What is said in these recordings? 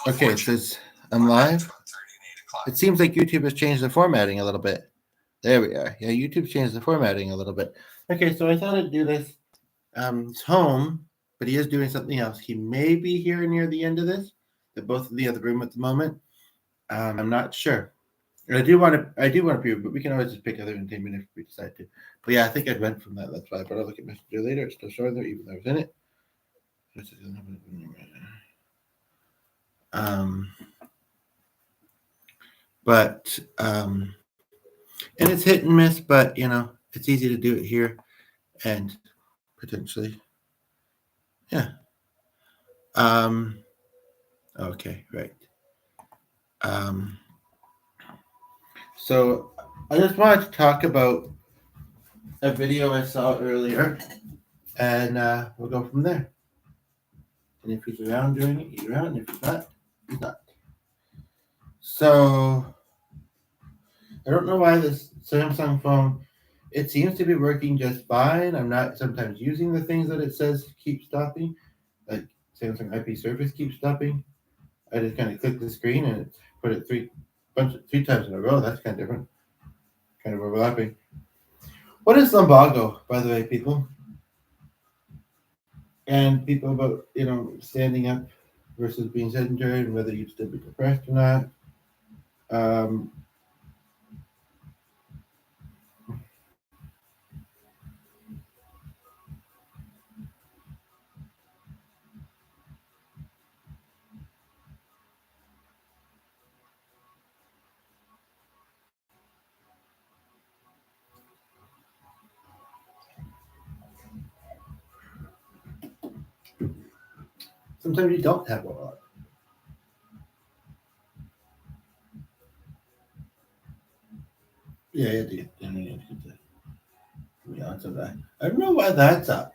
Okay, it says I'm live. It seems like YouTube has changed the formatting a little bit. There we are. Yeah, YouTube changed the formatting a little bit. Okay, so I thought I'd do this. It's home, but he is doing something else. He may be here near the end of this. They're both in the other room at the moment. I'm not sure. I do want to preview, but we can always just pick other entertainment if we decide to. But yeah, I think I'd went from that. That's why I brought a look at Messenger later. It's still showing there, even though I was in it. Um, but and it's hit and miss, but it's easy to do it here and potentially, yeah. Um, okay, right. Um, so I just wanted to talk about a video I saw earlier, and we'll go from there. And if he's around doing it, he's around. If he's not, he's not. So I don't know why this Samsung phone. It seems to be working just fine. I'm not sometimes using the things that it says keep stopping, like Samsung IP service keeps stopping. I just kind of click the screen and it put it three times in a row. That's kind of different, kind of overlapping. What is lumbago, by the way, people? And people about standing up versus being sedentary and whether you'd still be depressed or not. Um, Sometimes you don't have a lot. Yeah, you do. I don't know why that's up.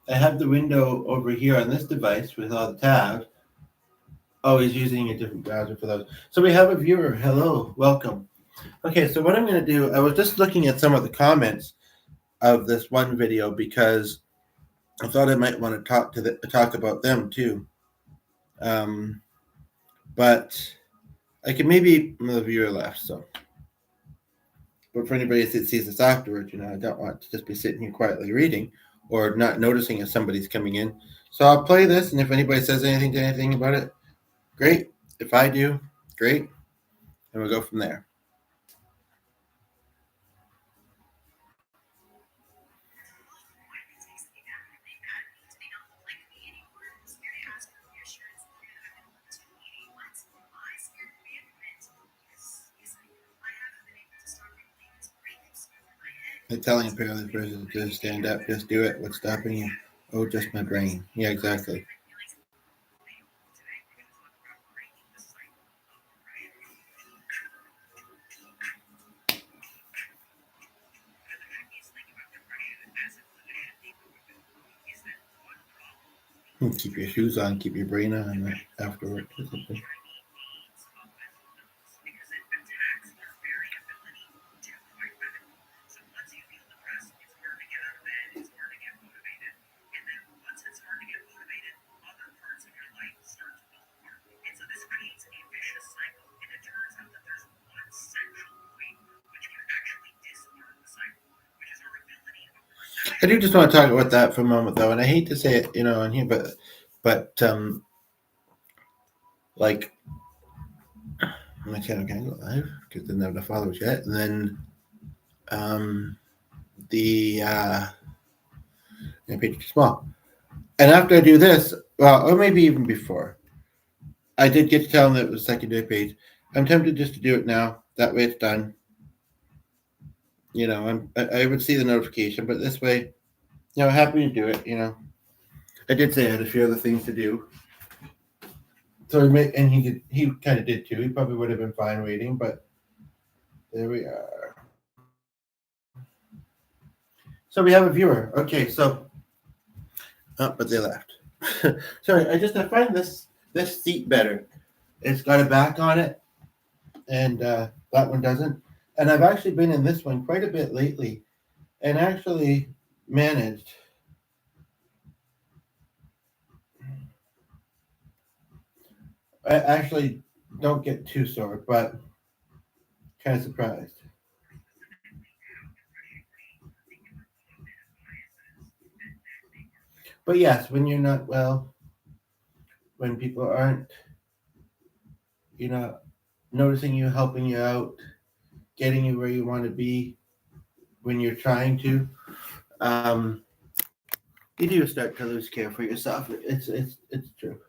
I have the window over here on this device with all the tabs. Oh, he's using a different browser for those. So we have a viewer. Hello, welcome. Okay, so what I'm going to do, I was just looking at some of the comments of this one video because I thought I might want to talk about them too. But I can maybe the viewer left, so. But for anybody that sees this afterwards, I don't want to just be sitting here quietly reading or not noticing if somebody's coming in. So I'll play this, and if anybody says anything about it, great. If I do, great. And we'll go from there. The telling apparently person to stand up, just do it. What's stopping you? Oh, just my brain. Yeah, exactly. Keep your shoes on, keep your brain on afterwards or something. I do just want to talk about that for a moment, though, and I hate to say it, on here, but like my channel can't go live because doesn't have enough followers yet, and then the page is too small. And after I do this, well, or maybe even before, I did get to tell them that it was a secondary page. I'm tempted just to do it now. That way, it's done. I would see the notification, but this way, happy to do it. I did say I had a few other things to do. So he kind of did too. He probably would have been fine waiting, but there we are. So we have a viewer. Okay, so but they left. Sorry, I find this seat better. It's got a back on it, and that one doesn't. And I've actually been in this one quite a bit lately, and actually managed. I actually don't get too sore, but kind of surprised. But yes, when you're not well, when people aren't, noticing you, helping you out, getting you where you want to be, when you're trying to, you do start to lose care for yourself. It's true.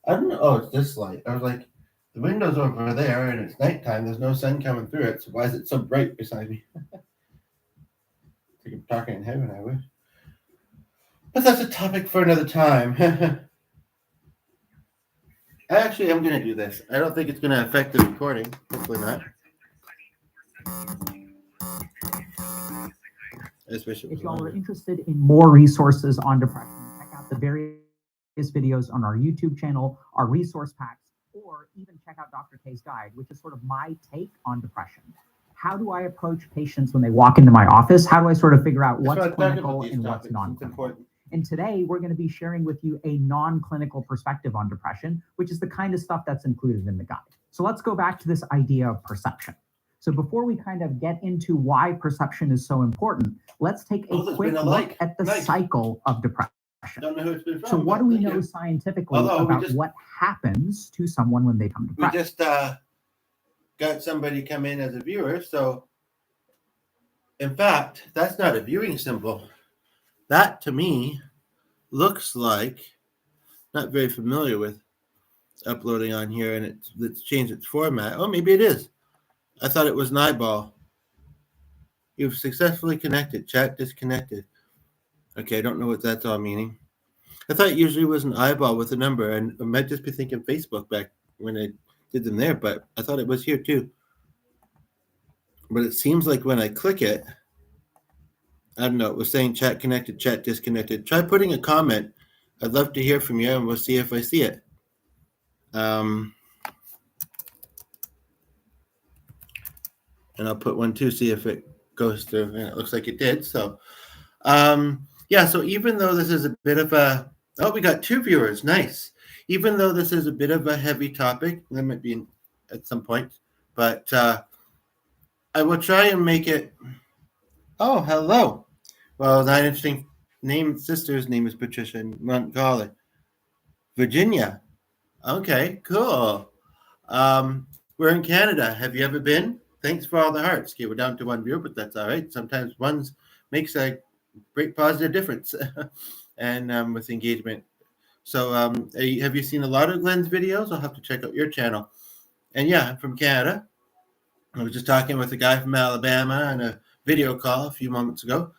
I don't know. Oh, it's this light. I was like, the window's over there, and it's nighttime. There's no sun coming through it. So why is it so bright beside me? I'm talking in heaven, I wish. But that's a topic for another time. Actually, I'm going to do this. I don't think it's going to affect the recording. Hopefully not. If y'all are interested in more resources on depression, check out the various videos on our YouTube channel, our resource packs, or even check out Dr. K's guide, which is sort of my take on depression. How do I approach patients when they walk into my office? How do I sort of figure out what's clinical and what's non-clinical? And today we're going to be sharing with you a non-clinical perspective on depression, which is the kind of stuff that's included in the guide. So let's go back to this idea of perception. So before we kind of get into why perception is so important, let's take a quick look at the cycle of depression. Don't know who it's been from, so what do we know scientifically about what happens to someone when they become depressed? We just got somebody come in as a viewer. So in fact, that's not a viewing symbol. That to me looks like, not very familiar with uploading on here, and it's changed its format. Oh, maybe it is. I thought it was an eyeball. You've successfully connected. Chat disconnected. Okay, I don't know what that's all meaning. I thought it usually was an eyeball with a number, and I might just be thinking Facebook back when I did them there, but I thought it was here too. But it seems like when I click it, I don't know, it was saying chat connected, chat disconnected. Try putting a comment. I'd love to hear from you, and we'll see if I see it. And I'll put one too, see if it goes through. And it looks like it did. So, yeah, so even though this is a bit of a, we got 2 viewers. Nice. Even though this is a bit of a heavy topic, that might be at some point, but I will try and make it. Oh, hello. Well, that interesting name. Sister's name is Patricia Montgomery, Virginia. Okay, cool. We're in Canada. Have you ever been? Thanks for all the hearts. Okay, we're down to 1 viewer, but that's all right. Sometimes one makes a great positive difference, and with engagement. So, have you seen a lot of Glenn's videos? I'll have to check out your channel. And yeah, I'm from Canada. I was just talking with a guy from Alabama on a video call a few moments ago.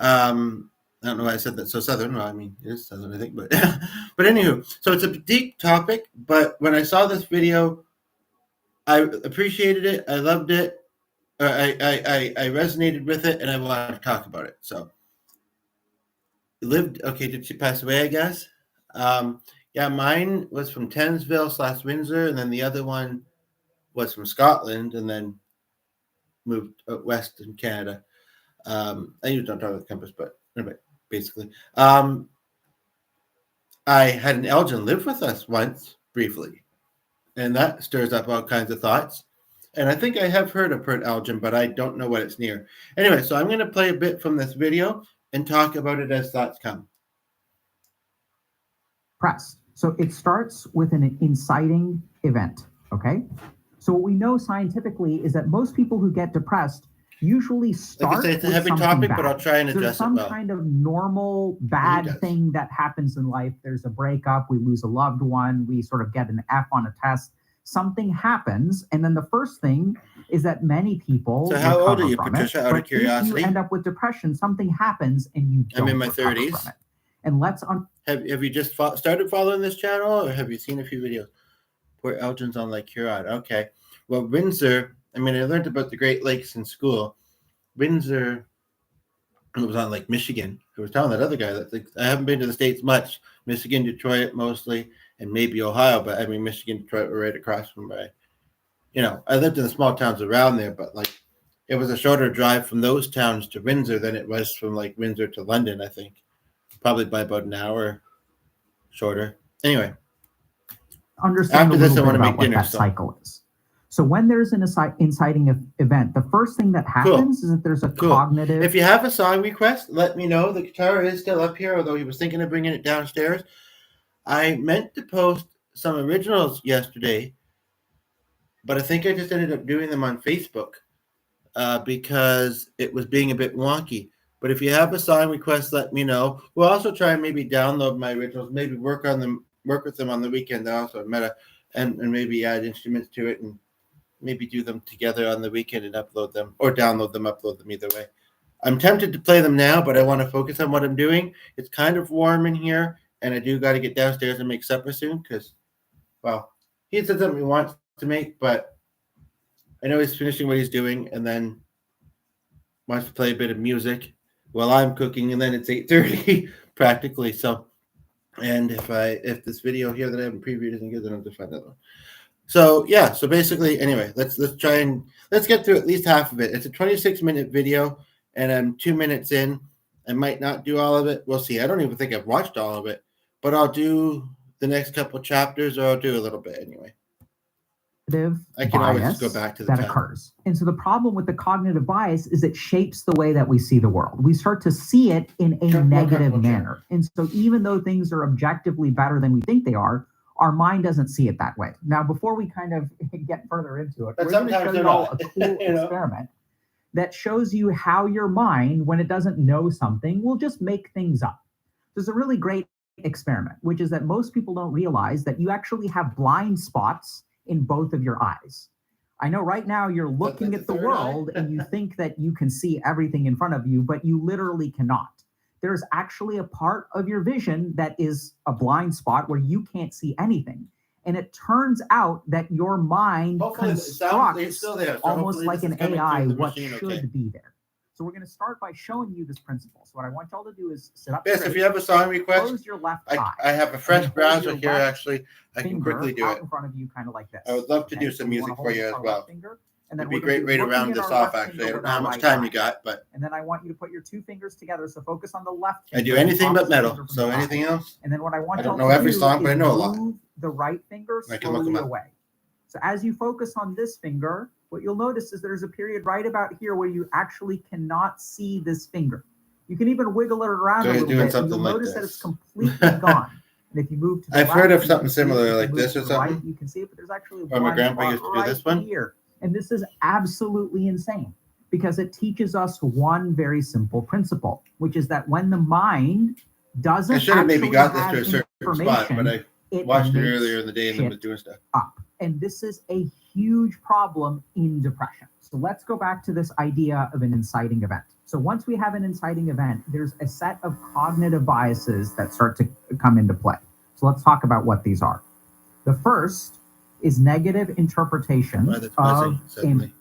I don't know why I said that so southern. Well, I mean, it is southern, I think, but but anywho, so it's a deep topic. But when I saw this video, I appreciated it. I loved it. I resonated with it, and I wanted to talk about it. So, okay, did she pass away, I guess? Yeah, mine was from Townsville/Windsor, and then the other one was from Scotland, and then moved west in Canada. I usually don't talk about the compass, but anyway, basically. I had an Elgin live with us once, briefly, and that stirs up all kinds of thoughts. And I think I have heard of Port Elgin, but I don't know what it's near. Anyway, so I'm going to play a bit from this video and talk about it as thoughts come. Press. So it starts with an inciting event, okay? So what we know scientifically is that most people who get depressed usually start like I say, it's a heavy topic, but I'll try and address it well. There's some kind of normal bad thing that happens in life. There's a breakup, we lose a loved one, we sort of get an F on a test. Something happens, and then the first thing is that many people. So how old are you, Patricia? Out of curiosity, if you end up with depression, something happens, and you don't. I'm in my 30s. From it. And let's have you just started following this channel, or have you seen a few videos? Port Elgin's on Lake Huron. Okay. Well, Windsor. I mean, I learned about the Great Lakes in school. Windsor. It was on Lake Michigan. I was telling that other guy that I haven't been to the States much. Michigan, Detroit, mostly. And maybe Ohio, but I mean, Michigan, Detroit were right across from my, I lived in the small towns around there, but like it was a shorter drive from those towns to Windsor than it was from like Windsor to London, I think. Probably by about an hour shorter. Anyway, understand After a this, little I want bit to about make what dinner. that So cycle is. So when there's an inciting event, the first thing that happens is that there's a cool. cognitive. If you have a song request, let me know. The guitar is still up here, although he was thinking of bringing it downstairs. I meant to post some originals yesterday, but I think I just ended up doing them on Facebook because it was being a bit wonky. But if you have a song request, let me know. We'll also try and maybe download my originals, maybe work with them on the weekend also in Meta, and maybe add instruments to it and maybe do them together on the weekend and upload them or download them, upload them either way. I'm tempted to play them now, but I want to focus on what I'm doing. It's kind of warm in here, and I do got to get downstairs and make supper soon because, well, he said something he wants to make, but I know he's finishing what he's doing and then wants to play a bit of music while I'm cooking, and then it's 8:30 practically. So, and if this video here that I haven't previewed isn't good, then I'll just find that one. So yeah, so basically, anyway, let's get through at least half of it. It's a 26-minute video, and I'm 2 minutes in. I might not do all of it. We'll see. I don't even think I've watched all of it, but I'll do the next couple chapters, or I'll do a little bit anyway. I can always just go back to the that time. occurs. And so the problem with the cognitive bias is it shapes the way that we see the world. We start to see it in a negative manner. And so even though things are objectively better than we think they are, our mind doesn't see it that way. Now, before we kind of get further into it, we're going to show you all a cool experiment that shows you how your mind, when it doesn't know something, will just make things up. There's a really great experiment, which is that most people don't realize that you actually have blind spots in both of your eyes. I know right now you're looking at the world and you think that you can see everything in front of you, but you literally cannot. There's actually a part of your vision that is a blind spot where you can't see anything. And it turns out that your mind constructs almost like an AI what should be there. So we're going to start by showing you this principle. So what I want y'all to do is sit up straight. Yes, if you have a song request, close your left eye. I have a fresh browser here, actually. I can quickly do it. In front of you, kind of like this. I would love to do some music for you as well. And then it'd be a great way to round this off, actually. I don't know how much time you got, but... And then I want you to put your two fingers together, so focus on the left. I do anything but metal, so anything else? And then what I want I don't know every song, but I know a lot. Move the right finger slowly away. So as you focus on this finger, what you'll notice is there's a period right about here where you actually cannot see this finger. You can even wiggle it around a little bit, and you'll notice that it's completely gone. And if you move to the I've heard of something similar like this or something. Right, you can see it, but there's actually a or my grandpa used to do this one. Here. And this is absolutely insane because it teaches us one very simple principle, which is that when the mind doesn't I should have maybe got this to a certain spot, but I watched it earlier in the day and then was doing stuff. And this is a huge problem in depression. So let's go back to this idea of an inciting event. So once we have an inciting event, there's a set of cognitive biases that start to come into play. So let's talk about what these are. The first is negative interpretation of ambiguous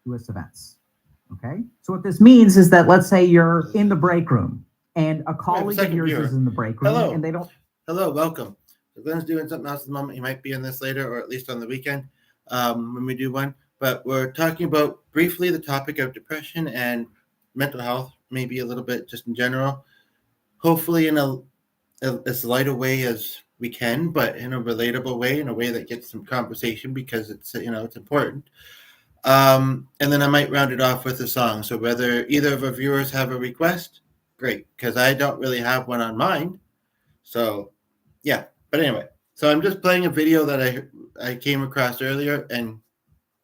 events. Okay, so what this means is that let's say you're in the break room and a colleague of yours is in the break room and they don't. Hello, welcome. So Glenn's doing something else at the moment. He might be in this later or at least on the weekend when we do one. But we're talking about briefly the topic of depression and mental health, maybe a little bit just in general. Hopefully in as light a way as we can, but in a relatable way, in a way that gets some conversation because it's it's important. And then I might round it off with a song. So whether either of our viewers have a request, great, because I don't really have one on mine. So yeah, but anyway, so I'm just playing a video that I came across earlier and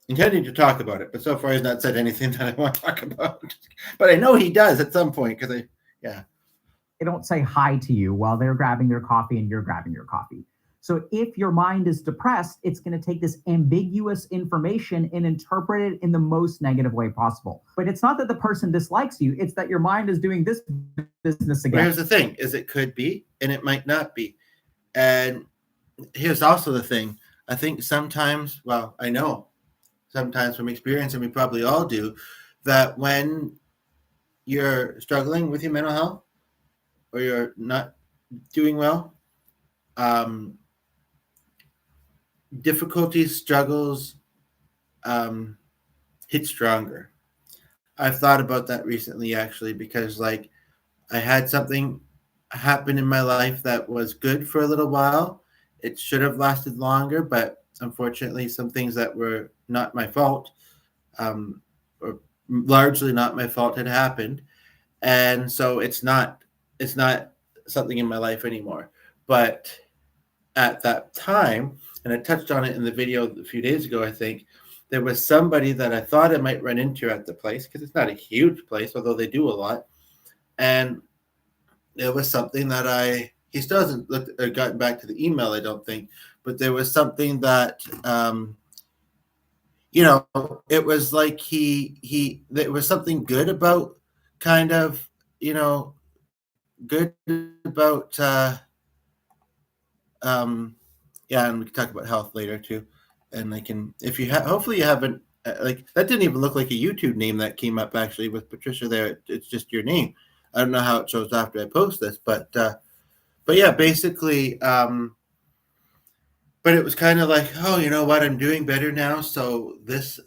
intending to talk about it, but so far he's not said anything that I want to talk about. But I know he does at some point because they don't say hi to you while they're grabbing their coffee and you're grabbing your coffee. So if your mind is depressed, it's going to take this ambiguous information and interpret it in the most negative way possible. But it's not that the person dislikes you. It's that your mind is doing this business again. But here's the thing, is it could be, and it might not be. And here's also the thing. I think sometimes, well, I know sometimes from experience, and we probably all do, that when you're struggling with your mental health or you're not doing well, difficulties, struggles hit stronger. I've thought about that recently, actually, because like I had something happened in my life that was good for a little while. It should have lasted longer, but unfortunately, some things that were not my fault, or largely not my fault, had happened, and so it's not something in my life anymore. But at that time, and I touched on it in the video a few days ago, I think there was somebody that I thought I might run into at the place because it's not a huge place, although they do a lot, and there was something that he still hasn't looked or gotten back to the email, I don't think, but there was something that it was like there was something good about kind of, good about yeah, and we can talk about health later too. And I can, if you have, hopefully you haven't, like, that didn't even look like a YouTube name that came up actually with Patricia there. It's just your name. I don't know how it shows after I post this, but yeah, basically, but it was kind of like, oh, you know what, I'm doing better now. So this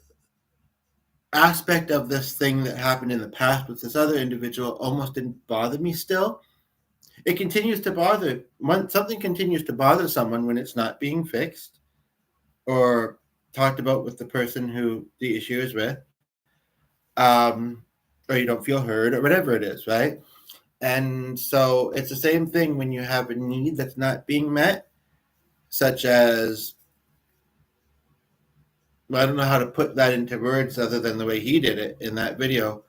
aspect of this thing that happened in the past with this other individual almost didn't bother me still. It continues to bother, when something continues to bother someone when it's not being fixed or talked about with the person who the issue is with, or you don't feel heard or whatever it is, right? And so it's the same thing when you have a need that's not being met, such as, I don't know how to put that into words other than the way he did it in that video.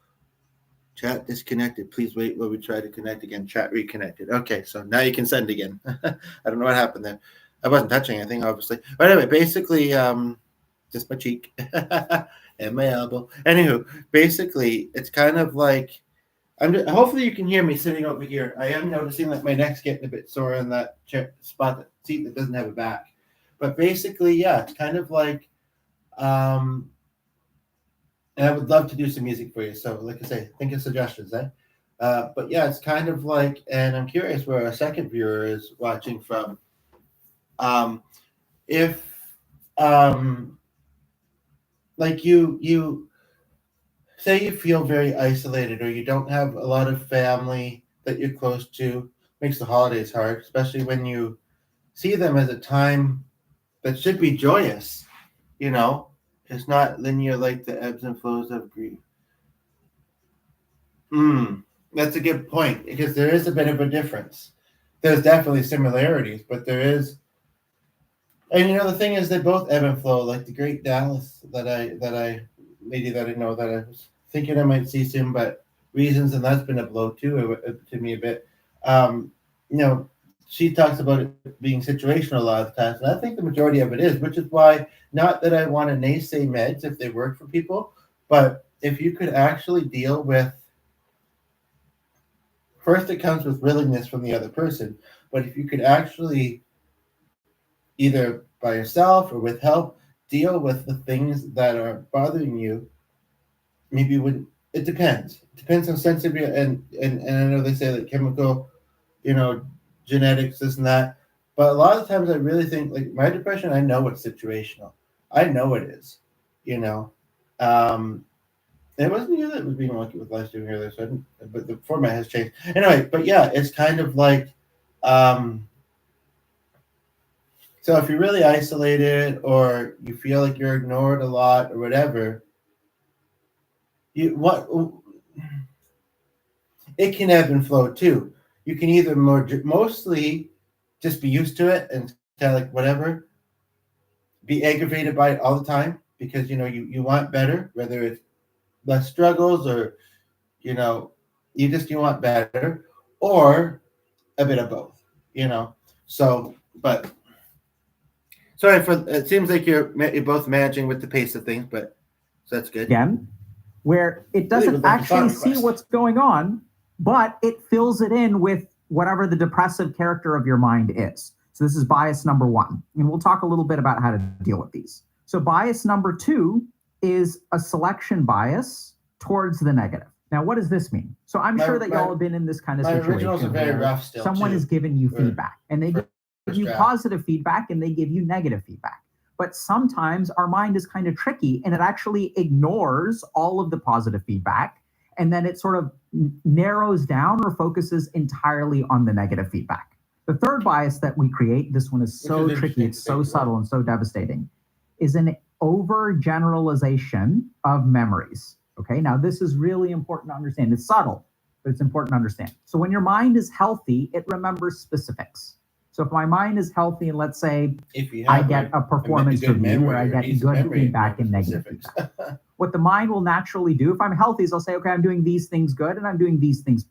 Chat disconnected. Please wait while we try to connect again. Chat reconnected. Okay, so now you can send again. I don't know what happened there. I wasn't touching anything, obviously. But anyway, basically, just my cheek and my elbow. Anywho, basically, it's kind of like, hopefully you can hear me sitting over here. I am noticing that my neck's getting a bit sore in that seat that doesn't have a back. But basically, yeah, it's kind of like, and I would love to do some music for you. So, like I say, think of suggestions, eh? But yeah, it's kind of like, and I'm curious where a second viewer is watching from. If, like you say you feel very isolated or you don't have a lot of family that you're close to, makes the holidays hard, especially when you see them as a time that should be joyous, It's not linear like the ebbs and flows of grief. That's a good point because there is a bit of a difference. There's definitely similarities, but there is, and the thing is, they both ebb and flow. Like the great Dallas lady that I know that I was thinking I might see soon, but reasons, and that's been a blow too to me a bit. She talks about it being situational a lot of times, and I think the majority of it is, which is why, not that I want to naysay meds if they work for people, but if you could actually deal with, first it comes with willingness from the other person, but if you could actually, either by yourself or with help, deal with the things that are bothering you, maybe it depends. It depends on sensitivity, and I know they say that chemical, genetics, this and that. But a lot of times I really think, like, my depression, I know it's situational. I know it is, it wasn't you that was being lucky with live streaming earlier, so but the format has changed. Anyway, but yeah, it's kind of like, so if you're really isolated or you feel like you're ignored a lot or whatever, it can ebb and flow too. You can either mostly just be used to it and kind of like whatever, be aggravated by it all the time because you want better, whether it's less struggles or you want better, or a bit of both. So, but sorry for, it seems like you're both managing with the pace of things, but so that's good. Again, where it doesn't actually see what's going on, but it fills it in with whatever the depressive character of your mind is. So this is bias number one. And we'll talk a little bit about how to deal with these. So bias number two is a selection bias towards the negative. Now, what does this mean? So I'm sure that y'all have been in this kind of situation. Originals are very rough still. Someone is giving you feedback, and they give you positive feedback and they give you negative feedback. But sometimes our mind is kind of tricky and it actually ignores all of the positive feedback. And then it sort of narrows down or focuses entirely on the negative feedback. The third bias that we create, this one is so tricky, it's so subtle and so devastating, is an overgeneralization of memories. Okay, now this is really important to understand. It's subtle, but it's important to understand. So when your mind is healthy, it remembers specifics. So if my mind is healthy, and let's say I get a performance review where I get good feedback and negative feedback, what the mind will naturally do, if I'm healthy, is I'll say, okay, I'm doing these things good and I'm doing these things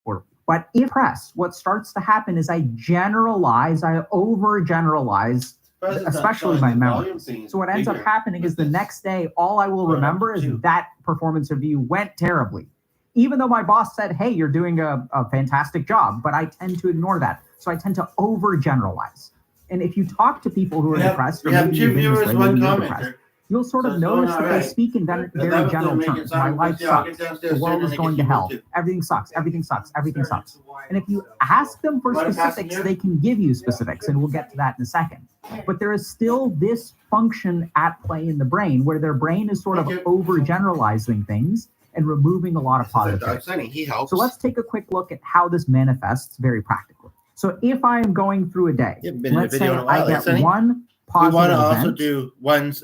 poor. But if press, what starts to happen is I overgeneralize, especially my memory. So what ends up happening is the next day, all I will remember is that performance review went terribly. Even though my boss said, hey, you're doing a fantastic job, but I tend to ignore that. So I tend to overgeneralize. And if you talk to people who are depressed, or maybe you've been this way, maybe you're depressed, you'll sort of notice that they speak in very general terms. My life sucks. The world is going to hell. Everything sucks. Everything sucks. Everything sucks. And if you ask them for specifics, they can give you specifics, and we'll get to that in a second. But there is still this function at play in the brain where their brain is sort of overgeneralizing things and removing a lot of positivity. He helps. So let's take a quick look at how this manifests very practically. So if I am going through a day, let's say I get one positive we want to event. also do ones.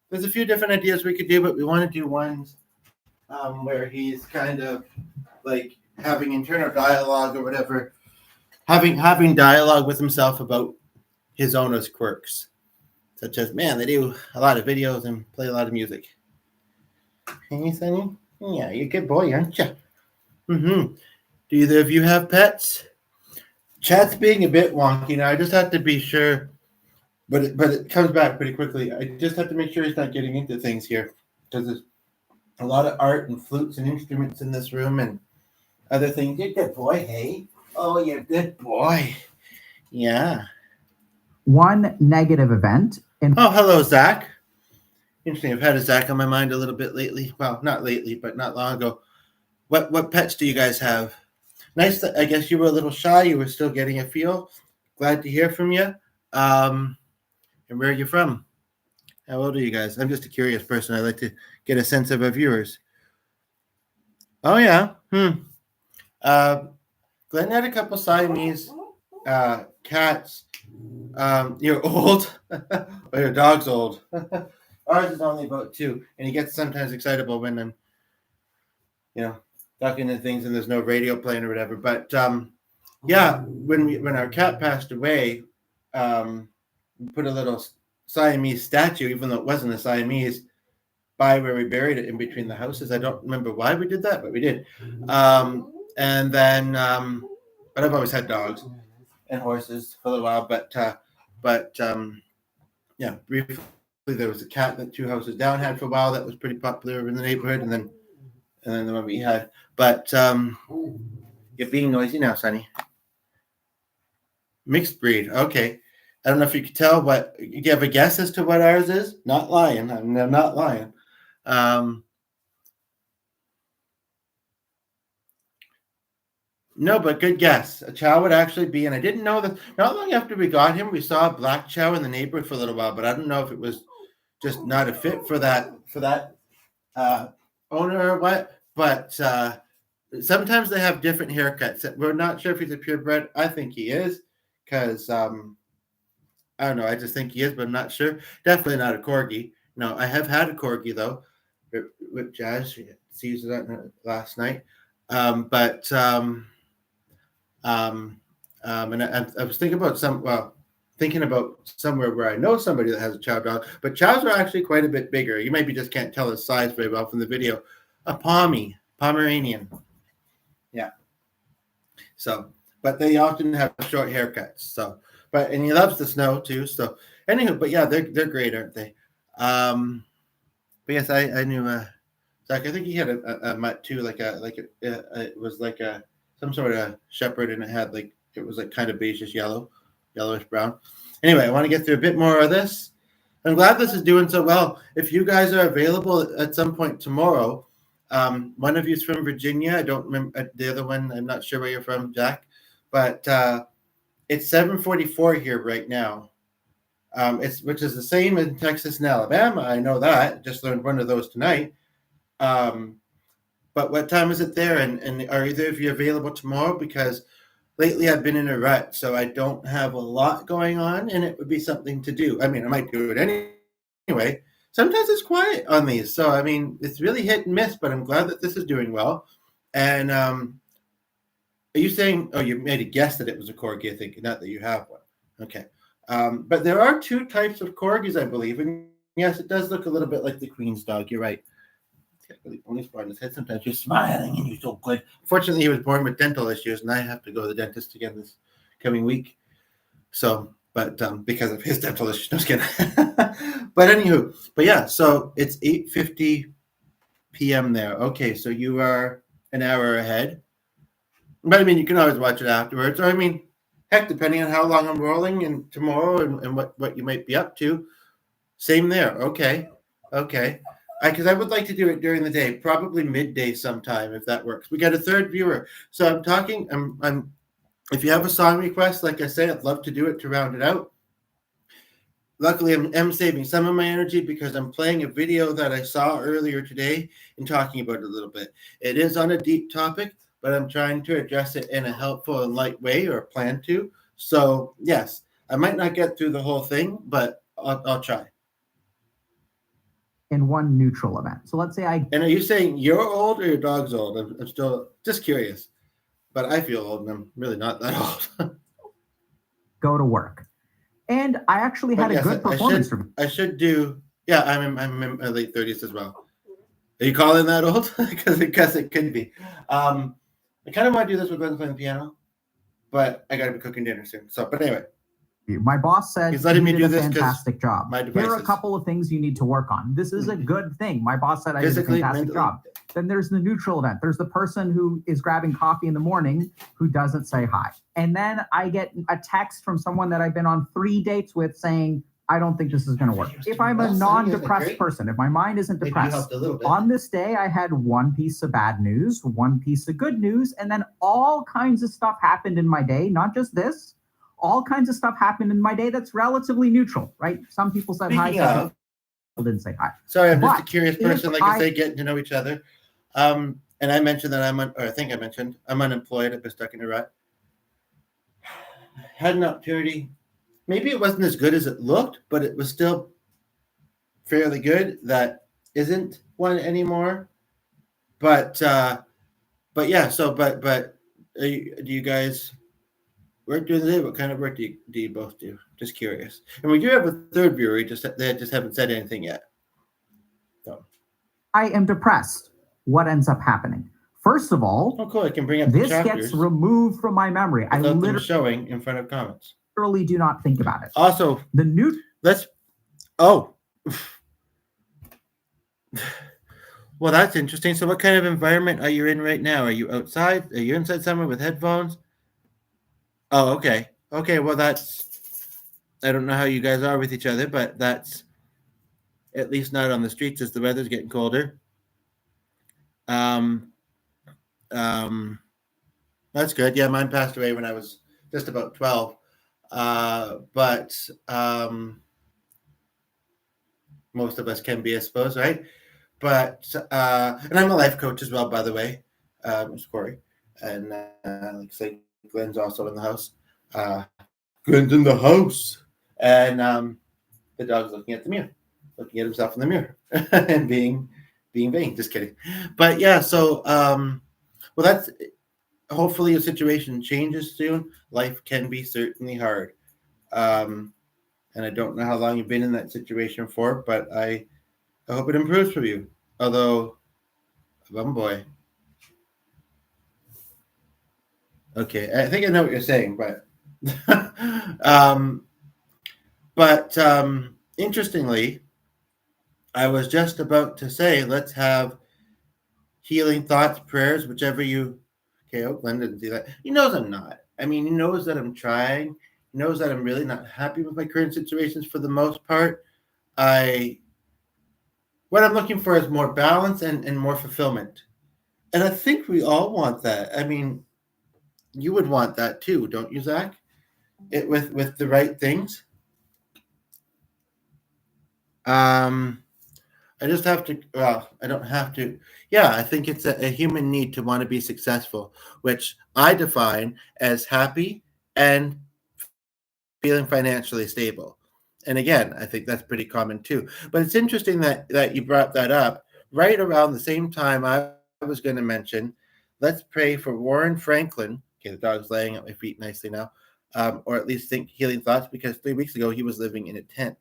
There's a few different ideas we could do, but we want to do ones where he's kind of like having internal dialogue or whatever, having dialogue with himself about his own quirks, such as, man, they do a lot of videos and play a lot of music. Hey, Sonny? Yeah, you're a good boy, aren't you? Mm-hmm. Do either of you have pets? Chat's being a bit wonky now. I just have to be sure, but it comes back pretty quickly. I just have to make sure he's not getting into things here, because there's a lot of art and flutes and instruments in this room and other things. You're a good boy, hey? Oh, you're a good boy. Yeah. One negative event. Oh, hello, Zach. Interesting. I've had a Zach on my mind a little bit lately. Well, not lately, but not long ago. What pets do you guys have? Nice. I guess you were a little shy. You were still getting a feel. Glad to hear from you. And where are you from? How old are you guys? I'm just a curious person. I like to get a sense of our viewers. Oh, yeah. Glenn had a couple Siamese cats. You're old? Or your dog's old? Ours is only about 2, and he gets sometimes excitable when I'm, talking to things and there's no radio playing or whatever. But yeah, when our cat passed away, we put a little Siamese statue, even though it wasn't a Siamese, by where we buried it in between the houses. I don't remember why we did that, but we did. And then, but I've always had dogs and horses for a little while. But yeah, briefly there was a cat that 2 houses down had for a while that was pretty popular in the neighborhood, and then the one we had. But you're being noisy now, Sonny. Mixed breed. Okay. I don't know if you could tell what. You have a guess as to what ours is? Not lying. I'm not lying. No, but good guess. A chow would actually be, and I didn't know that. Not long after we got him, we saw a black chow in the neighborhood for a little while, but I don't know if it was just not a fit for that owner or what. But sometimes they have different haircuts. We're not sure if he's a purebred. I think he is, because I don't know. I just think he is, but I'm not sure. Definitely not a corgi. No, I have had a corgi though, with Jazz. She sees that last night. And I was thinking about somewhere where I know somebody that has a chow dog, but chows are actually quite a bit bigger. You maybe just can't tell his size very well from the video. A Pomeranian. Yeah. So, but they often have short haircuts. So, and he loves the snow too. So, anywho, but yeah, they're great, aren't they? But yes, I knew Zach. I think he had a mutt too, it was like some sort of shepherd, and it was like kind of beigeish yellowish brown. Anyway, I want to get through a bit more of this. I'm glad this is doing so well. If you guys are available at some point tomorrow, one of you is from Virginia. I don't remember the other one. I'm not sure where you're from, Jack, but it's 7:44 here right now. Which is the same in Texas and Alabama. I know that. Just learned one of those tonight. But But what time is it there? And are either of you available tomorrow? Because lately I've been in a rut, so I don't have a lot going on, and it would be something to do. I mean, I might do it anyway. Sometimes it's quiet on these, so I mean, it's really hit and miss. But I'm glad that this is doing well. And are you saying? Oh, you made a guess that it was a corgi. I think not that you have one. Okay, but there are two types of corgis, I believe, and yes, it does look a little bit like the Queen's dog. You're right. Really only spot on his head. Sometimes you're smiling and you're so good. Fortunately, he was born with dental issues, and I have to go to the dentist again this coming week. So, but because of his dental issues, no, just kidding. But anywho, but yeah, so it's 8:50 p.m. there. Okay, so you are an hour ahead. But I mean, you can always watch it afterwards. Or I mean, heck, depending on how long I'm rolling and tomorrow and what you might be up to, same there. Okay. Because I would like to do it during the day, probably midday sometime if that works. We got a third viewer, so I'm talking. I'm. If you have a song request, like I say, I'd love to do it to round it out. Luckily, I'm saving some of my energy because I'm playing a video that I saw earlier today and talking about it a little bit. It is on a deep topic, but I'm trying to address it in a helpful and light way, or plan to. So yes, I might not get through the whole thing, but I'll try. In one neutral event. So let's say And are you saying you're old or your dog's old? I'm still just curious. But I feel old and I'm really not that old. go to work. And I actually had a good performance from I should do, yeah, I'm in my late 30s as well. Are you calling that old? Because I guess it could be. I kind of want to do this with Glenn playing the piano, but I got to be cooking dinner soon. So, but anyway. My boss said he's letting me did do a this fantastic job. Here are a couple of things you need to work on. This is a good thing. My boss said I did a fantastic job. Then there's the neutral event. There's the person who is grabbing coffee in the morning who doesn't say hi. And then I get a text from someone that I've been on 3 dates with saying, I don't think this is going to work. If I'm a non-depressed person, if my mind isn't depressed, on this day I had one piece of bad news, one piece of good news, and then all kinds of stuff happened in my day, not just this. All kinds of stuff happened in my day that's relatively neutral, right? Some people said hi, some people didn't say hi. Sorry, I'm just a curious person, like I say, getting to know each other. And I mentioned that I'm unemployed. I've been stuck in a rut. Had an opportunity. Maybe it wasn't as good as it looked, but it was still fairly good. That isn't one anymore. But yeah. So, but do you guys work during the day? What kind of work do you both do? Just curious. And we do have a third viewer. They just haven't said anything yet. So I am depressed. What ends up happening? First of all, cool. I can bring up this gets removed from my memory. I literally showing in front of comments. Literally do not think about it. Also, well, that's interesting. So what kind of environment are you in right now? Are you outside? Are you inside somewhere with headphones? Oh, okay. Okay, well, I don't know how you guys are with each other, but that's at least not on the streets as the weather's getting colder. That's good. Yeah, mine passed away when I was just about 12. But most of us can be, I suppose, right? But and I'm a life coach as well, by the way, Mr. Corey. And like I say, Glenn's also in the house. Glenn's in the house. And the dog's looking at the mirror, looking at himself in the mirror and being vain. Just kidding. But yeah, so well, that's hopefully your situation changes soon. Life can be certainly hard. And I don't know how long you've been in that situation for, but I hope it improves for you. Although, boy. Okay, I think I know what you're saying, but interestingly, I was just about to say, let's have healing thoughts, prayers, whichever you. Okay, Glenn didn't see that. He knows I'm not. I mean, he knows that I'm trying. He knows that I'm really not happy with my current situations for the most part. What I'm looking for is more balance and more fulfillment. And I think we all want that. I mean, you would want that too, don't you, Zach? With the right things. I just have to, well, I don't have to. Yeah, I think it's a human need to want to be successful, which I define as happy and feeling financially stable. And again, I think that's pretty common too. But it's interesting that you brought that up right around the same time I was going to mention. Let's pray for Warren Franklin. Okay, the dog's laying at my feet nicely now, or at least think healing thoughts, because 3 weeks ago he was living in a tent.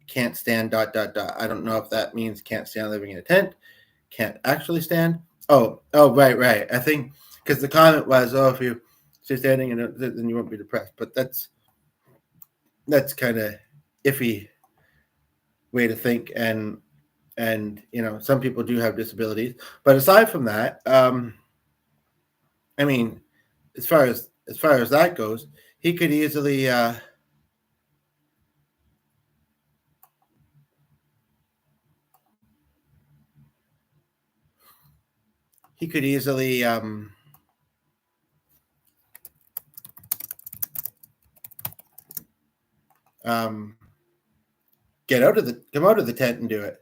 Can't stand ... I don't know if that means can't stand living in a tent, can't actually stand. Oh, right. I think because the comment was, oh, if you're standing in it, then you won't be depressed. But that's kind of iffy way to think, and some people do have disabilities. But aside from that, I mean, as far as that goes, he could easily come out of the tent and do it.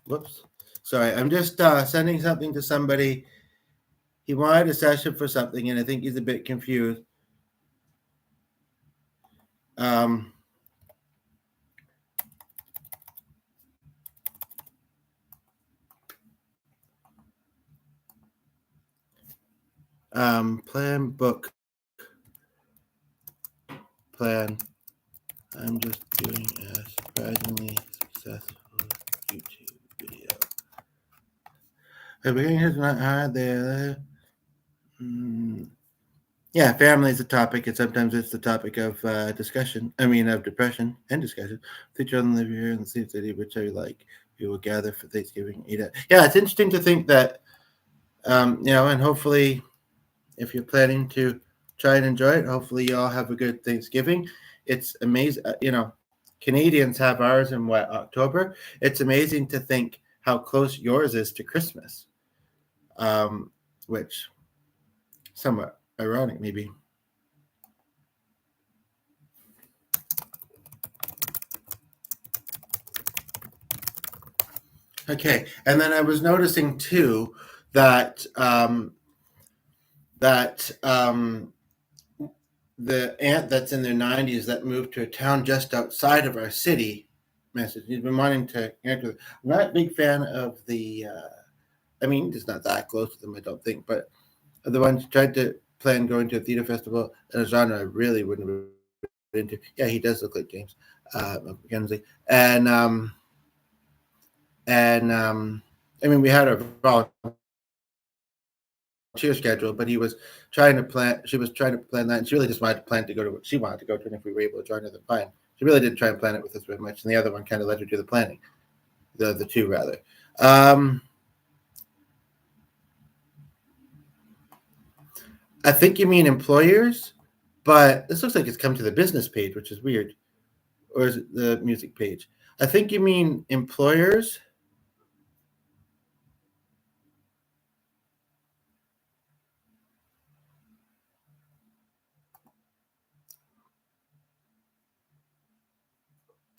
Whoops. Sorry, I'm just sending something to somebody. He wanted a session for something, and I think he's a bit confused. Plan, book, plan. I'm just doing a surprisingly successful YouTube video. The beginning is not hard there. Yeah, family is a topic, and sometimes it's the topic of discussion. I mean, of depression and discussion. The children live here in the same city, which I like. We will gather for Thanksgiving. Yeah, it's interesting to think that, and hopefully, if you're planning to try and enjoy it, hopefully you all have a good Thanksgiving. It's amazing. Canadians have ours in October. It's amazing to think how close yours is to Christmas, which somewhat ironic maybe. Okay, and then I was noticing too that the aunt that's in their 90s that moved to a town just outside of our city message. He's been wanting to connect with. I'm not a big fan of the. I mean, it's not that close to them, I don't think, but the ones who tried to plan going to a theater festival in a genre I really wouldn't have been into. Yeah, he does look like James McKenzie, and I mean, we had a volunteer schedule, but he was trying to plan. She was trying to plan that, and she really just wanted to plan to go to what she wanted to go to, and if we were able to join her, then fine. She really didn't try and plan it with us very much, and the other one kind of let her do the planning. The two rather. I think you mean employers, but this looks like it's come to the business page, which is weird. Or is it the music page? I think you mean employers.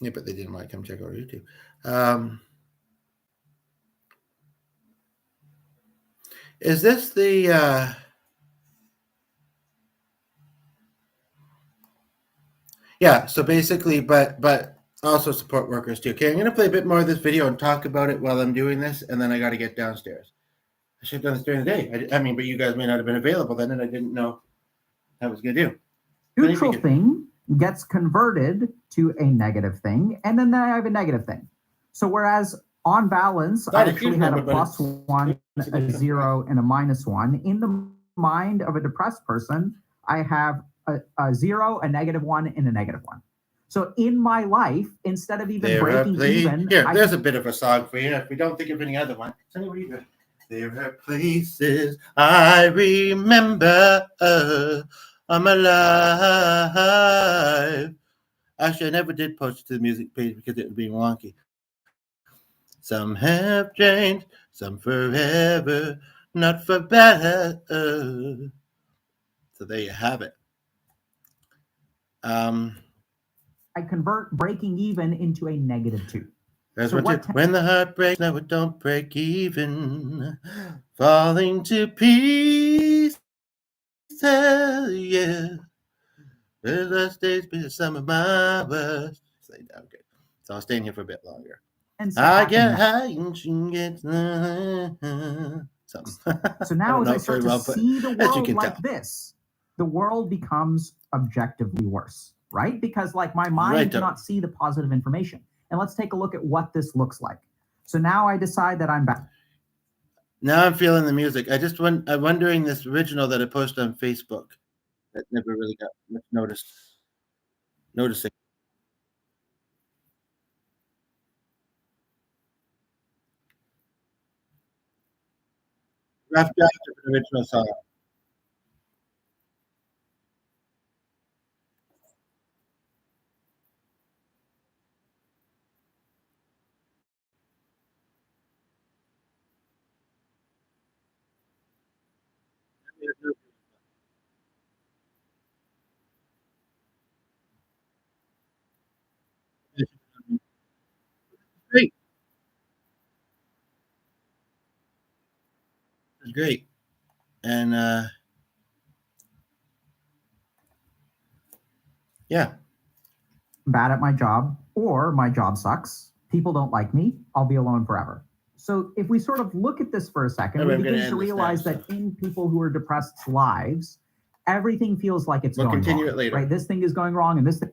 Yeah, but they didn't want to come check out YouTube. Is this the... Yeah, so basically, but also support workers too. Okay, I'm going to play a bit more of this video and talk about it while I'm doing this, and then I got to get downstairs. I should have done this during the day. I mean, but you guys may not have been available then, and I didn't know what I was going to do. Neutral thing gets converted to a negative thing, and then I have a negative thing. So whereas on balance, I actually had a +1, a 0, and a -1. In the mind of a depressed person, I have a 0, a -1, and a -1. So in my life, instead of even breaking even, there's a bit of a song for you. If we don't think of any other one, there are places I remember. I'm alive. Actually, I never did post it to the music page because it would be wonky. Some have changed, some forever, not for better. So there you have it. I convert breaking even into a -2. There's So one too. When the heart breaks, no, it don't break even. Falling to pieces, yeah. The last days be some of my worst. Stay down good. So I'll stay in here for a bit longer. And I get high and she gets something. So now as I start to well, see the as you world can like tell. this, the world becomes objectively worse, right? Because like my mind Right, cannot see the positive information. And let's take a look at what this looks like. So now I decide that I'm back. Now I'm feeling the music. I'm wondering this original that I posted on Facebook that never really got much noticing. Rough draft of an original song. Great. It's great. And yeah. Bad at my job, or my job sucks. People don't like me. I'll be alone forever. So if we sort of look at this for a second, we begin to realize that in people who are depressed's lives, everything feels like it's We'll going continue wrong. it later. Right? This thing is going wrong, and this thing.